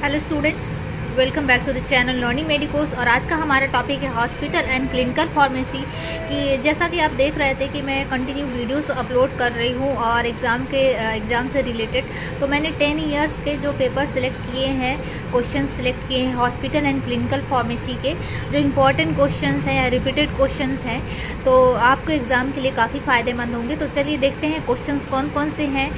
Hello students, welcome back to the channel Learning Medicos. और आज का हमारा टॉपिक है हॉस्पिटल एंड क्लिनिकल फार्मेसी। कि जैसा कि आप देख रहे थे कि मैं कंटिन्यू वीडियोस अपलोड कर रही हूँ और एग्ज़ाम से रिलेटेड। तो मैंने 10 इयर्स के जो पेपर सिलेक्ट किए हैं, क्वेश्चन सिलेक्ट किए हैं हॉस्पिटल एंड क्लिनिकल फार्मेसी के, जो इम्पोर्टेंट क्वेश्चंस हैं या रिपीटेड क्वेश्चंस हैं, तो आपको एग्ज़ाम के लिए काफ़ी फ़ायदेमंद होंगे। तो चलिए देखते हैं क्वेश्चंस कौन कौन से हैं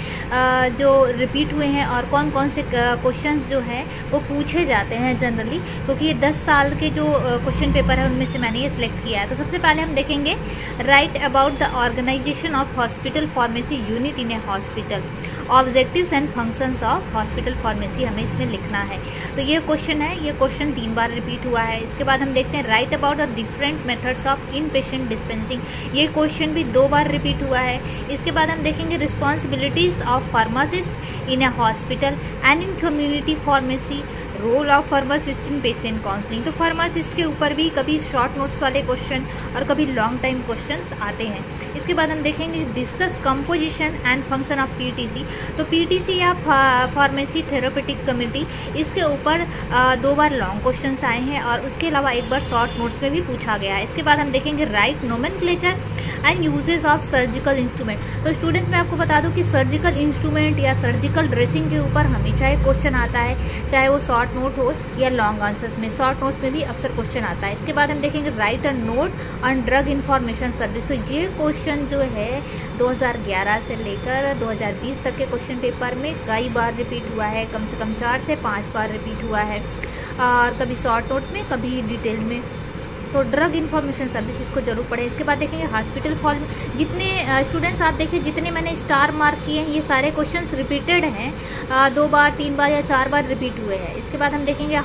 जो रिपीट हुए हैं और कौन कौन से क्वेश्चंस जो हैं वो पूछे जाते हैं जनरली, क्योंकि ये 10 साल के जो क्वेश्चन पेपर है उनमें से मैंने ये सिलेक्ट किया है। तो सबसे पहले हम देखेंगे right about the organization of hospital pharmacy unit in a hospital, objectives and functions of hospital pharmacy हमें इसमें लिखना है। तो ये क्वेश्चन है, ये क्वेश्चन 3 बार रिपीट हुआ है। इसके बाद हम देखते हैं right about the different methods of in patient dispensing, ये क्वेश्चन भी 2 बार रिपीट हुआ है। इसके बाद हम देखेंगे responsibilities of pharmacist in a hospital and in community pharmacy, role of pharmacist in patient counselling. तो फार्मासिस्ट के ऊपर भी कभी शॉर्ट नोट्स वाले क्वेश्चन और कभी लॉन्ग टाइम क्वेश्चंस आते हैं। इसके बाद हम देखेंगे discuss composition and function of PTC. तो पीटीसी या फार्मेसी थेरेपेटिक कमेटी, इसके ऊपर 2 बार लॉन्ग क्वेश्चंस आए हैं और उसके अलावा 1 बार शॉर्ट नोट्स में भी पूछा गया है। इसके बाद हम देखेंगे right nomenclature and uses of surgical instrument. तो स्टूडेंट्स मैं आपको बता दूं कि सर्जिकल इंस्ट्रूमेंट या सर्जिकल ड्रेसिंग के ऊपर हमेशा एक क्वेश्चन आता है, चाहे वो शॉर्ट नोट हो या लॉन्ग आंसर्स में। शॉर्ट नोट्स में भी अक्सर क्वेश्चन आता है। इसके बाद हम देखेंगे right a note on drug information service. तो ये क्वेश्चन जो है 2011 से लेकर 2020 तक के क्वेश्चन पेपर में कई बार रिपीट हुआ है, कम से कम 4 से 5 बार रिपीट हुआ है, और कभी शॉर्ट नोट में कभी डिटेल में। तो ड्रग इन्फॉर्मेशन सर्विस इसको जरूर पढ़ें। इसके बाद देखेंगे हॉस्पिटल फॉर्म। जितने स्टूडेंट्स आप देखिए, जितने मैंने स्टार मार्क किए हैं, ये सारे क्वेश्चंस रिपीटेड हैं, 2 बार 3 बार या 4 बार रिपीट हुए हैं। इसके बाद हम देखेंगे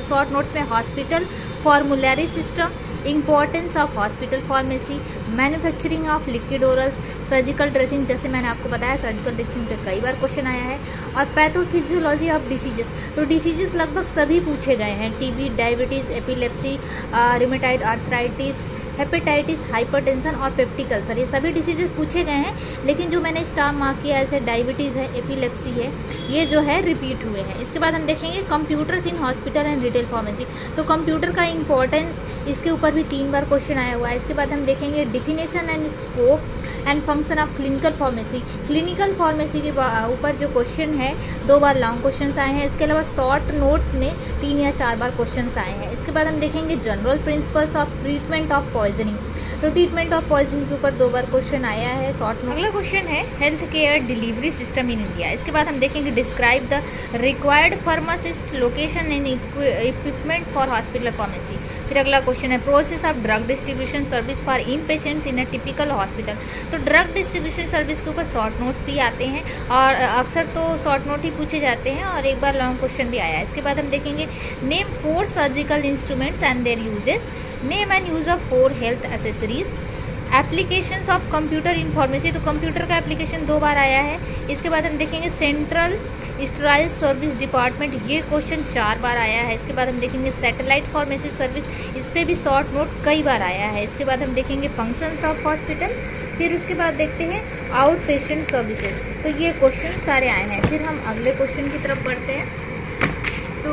शॉर्ट नोट्स में hospital formulary system, importance of hospital pharmacy, manufacturing of liquid orals, surgical dressing, जैसे मैंने आपको बताया सर्जिकल ड्रेसिंग पे कई बार क्वेश्चन आया है, और पैथोफिजियोलॉजी ऑफ डिसीजेस। तो डिसीजेस लगभग सभी पूछे गए हैं, TB, diabetes, epilepsy, rheumatoid arthritis, hepatitis, hypertension और पेप्टिक अल्सर, ये सभी डिसीजेस पूछे गए हैं। लेकिन जो मैंने स्टार मार्क किया है, जैसे डायबिटीज़ है, एपिलेप्सी है, ये जो है रिपीट हुए हैं। इसके बाद हम देखेंगे computers in hospital and retail pharmacy. तो कंप्यूटर का इंपॉर्टेंस, इसके ऊपर भी 3 बार क्वेश्चन आया हुआ है। इसके बाद हम देखेंगे definition and scope and function of clinical pharmacy. Clinical pharmacy के ऊपर जो क्वेश्चन है 2 बार लॉन्ग क्वेश्चंस आए हैं। इसके अलावा शॉर्ट नोट्स में 3 या 4 बार क्वेश्चंस आए हैं। इसके बाद हम देखेंगे general principles of treatment of poisoning. तो ट्रीटमेंट ऑफ पॉइजनिंग के ऊपर 2 बार क्वेश्चन आया है शॉर्ट नोट। अगला क्वेश्चन है health care delivery system in India. इसके बाद हम देखेंगे describe the required pharmacist location and equipment for hospital pharmacy. फिर अगला क्वेश्चन है process of drug distribution service for in patients in a typical hospital. तो ड्रग डिस्ट्रीब्यूशन सर्विस के ऊपर शॉर्ट नोट्स भी आते हैं और अक्सर तो शॉर्ट नोट ही पूछे जाते हैं और 1 बार लॉन्ग क्वेश्चन भी आया है। इसके बाद हम देखेंगे name 4 surgical instruments and there uses, name and use of 4 health accessories, applications of computer in pharmacy. तो कंप्यूटर का एप्लीकेशन 2 बार आया है। इसके बाद हम देखेंगे सेंट्रल स्टेराइल सर्विस डिपार्टमेंट, ये क्वेश्चन 4 बार आया है। इसके बाद हम देखेंगे सैटेलाइट फार्मेसी सर्विस, इस पर भी शॉर्ट नोट कई बार आया है। इसके बाद हम देखेंगे फंक्शंस ऑफ हॉस्पिटल। फिर उसके बाद देखते हैं आउट पेशेंट सर्विसेज। तो ये क्वेश्चन सारे आए हैं। फिर हम अगले क्वेश्चन की तरफ बढ़ते हैं। तो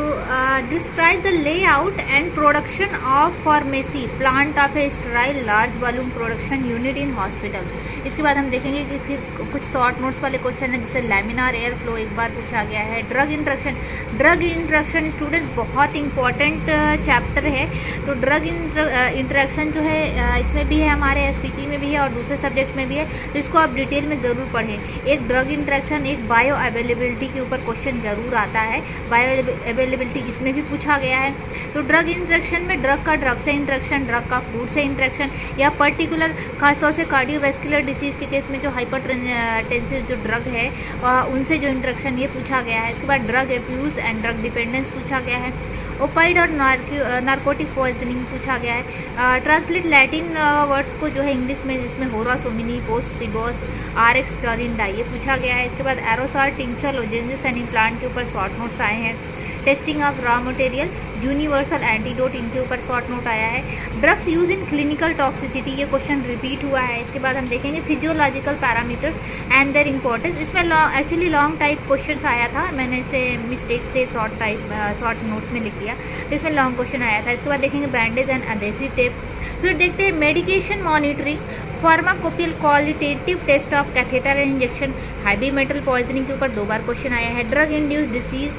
describe the layout and production of pharmacy plant of A sterile large volume production unit in hospital. इसके बाद हम देखेंगे कि फिर कुछ शॉर्ट नोट्स वाले क्वेश्चन है, जैसे लैमिनार एयर फ्लो 1 बार पूछा गया है। Drug interaction, drug interaction students बहुत इंपॉर्टेंट चैप्टर है। तो ड्रग इंट्रैक्शन जो है इसमें भी है, हमारे SCP में भी है और दूसरे सब्जेक्ट में भी है, तो इसको आप डिटेल में ज़रूर पढ़ें। एक ड्रग इंट्रैक्शन, एक बायो अवेलेबिलिटी के ऊपर क्वेश्चन जरूर आता है। बायो अवेलेबिलिटी इसमें भी पूछा गया है। तो ड्रग इंट्रैक्शन में ड्रग का ड्रग से इंट्रैक्शन, ड्रग का फूड से इंट्रैक्शन, या पर्टिकुलर खासतौर से कार्डियोवैस्कुलर डिसीज़ के केस में जो हाइपरटेंसिव जो ड्रग है उनसे जो इंट्रैक्शन, ये पूछा गया है। इसके बाद drug abuse and drug dependence पूछा गया है। ओपाइड और नार्कोटिक पॉइजनिंग पूछा गया है। ट्रांसलेट लैटिन वर्ड्स को जो है इंग्लिश में, जिसमें Horace Omni, post सिबोस, RX टरिन die, ये पूछा गया है। इसके बाद aerosol tincture lozenges and implant के ऊपर शॉर्ट नोट्स आए हैं। Testing of raw material, universal antidote, इनके ऊपर शॉर्ट नोट आया है। Drugs use in clinical toxicity, ये क्वेश्चन रिपीट हुआ है। इसके बाद हम देखेंगे physiological parameters and their importance. इसमें एक्चुअली लॉन्ग टाइप क्वेश्चन आया था, मैंने इसे मिस्टेक से शॉर्ट नोट्स में लिख दिया, तो इसमें लॉन्ग क्वेश्चन आया था। इसके बाद देखेंगे बैंडेज एंड अडेसिव टेप्स। फिर देखते हैं medication monitoring, pharmacopoeial qualitative test of catheter and injection, heavy metal poisoning के ऊपर 2 बार क्वेश्चन आया है। Drug induced disease.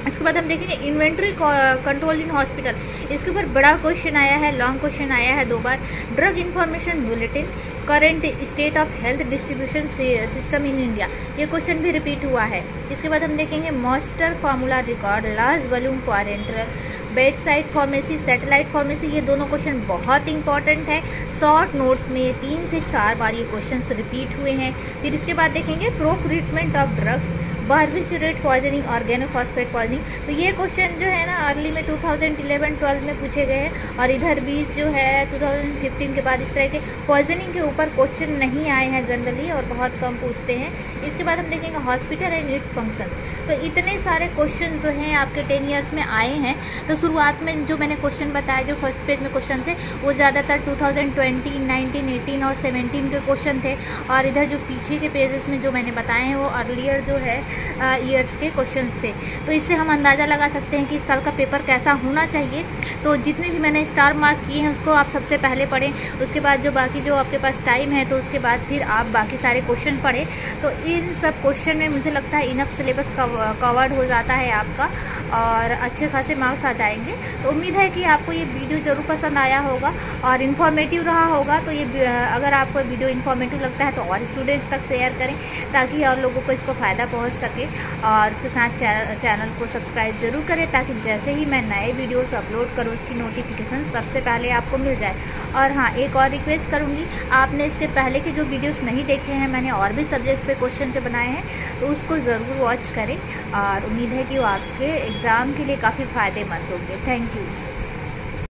इसके बाद हम देखेंगे इन्वेंट्री कंट्रोल इन हॉस्पिटल, इसके ऊपर बड़ा क्वेश्चन आया है, लॉन्ग क्वेश्चन आया है 2 बार। Drug information bulletin, current state of health distribution system in India, ये क्वेश्चन भी रिपीट हुआ है। इसके बाद हम देखेंगे master formula record, large volume parenteral, bed side pharmacy, satellite pharmacy, ये दोनों क्वेश्चन बहुत इंपॉर्टेंट है। शॉर्ट नोट्स में 3 से 4 बार ये क्वेश्चन रिपीट हुए हैं। फिर इसके बाद देखेंगे procurement of drugs, barbiturate poisoning, organophosphate poisoning, तो ये क्वेश्चन जो है ना अर्ली में 2011-12 में पूछे गए हैं, और इधर 20 जो है 2015 के बाद इस तरह के पॉइजनिंग के ऊपर क्वेश्चन नहीं आए हैं जनरली, और बहुत कम पूछते हैं। इसके बाद हम देखेंगे हॉस्पिटल एंड इट्स फंक्शंस, तो इतने सारे क्वेश्चन जो हैं आपके 10 ईयर्स में आए हैं। तो शुरुआत में जो मैंने क्वेश्चन बताया, जो फर्स्ट पेज में क्वेश्चन थे, वो ज़्यादातर 2020, 19, 18 और 17 के क्वेश्चन थे, और इधर जो पीछे के पेजेस में जो मैंने बताए हैं वो अर्लियर जो है ईयर्स के क्वेश्चन से। तो इससे हम अंदाज़ा लगा सकते हैं कि इस साल का पेपर कैसा होना चाहिए। तो जितने भी मैंने स्टार मार्क किए हैं उसको आप सबसे पहले पढ़ें, उसके बाद जो बाकी जो आपके पास टाइम है तो उसके बाद फिर आप बाकी सारे क्वेश्चन पढ़ें। तो इन सब क्वेश्चन में मुझे लगता है इनफ सिलेबस कवर्ड हो जाता है आपका, और अच्छे खासे मार्क्स आ जाएंगे। तो उम्मीद है कि आपको ये वीडियो ज़रूर पसंद आया होगा और इन्फॉर्मेटिव रहा होगा। तो ये अगर आपको वीडियो इन्फॉर्मेटिव लगता है तो और स्टूडेंट्स तक शेयर करें, ताकि और लोगों को इसको फ़ायदा पहुंच सके, और इसके साथ चैनल को सब्सक्राइब जरूर करें, ताकि जैसे ही मैं नए वीडियोस अपलोड करूँ उसकी नोटिफिकेशन सबसे पहले आपको मिल जाए। और हाँ, एक और रिक्वेस्ट करूँगी, आपने इसके पहले के जो वीडियोस नहीं देखे हैं, मैंने और भी सब्जेक्ट्स पे क्वेश्चन के बनाए हैं, तो उसको ज़रूर वॉच करें, और उम्मीद है कि वो आपके एग्ज़ाम के लिए काफ़ी फ़ायदेमंद होंगे। Thank you.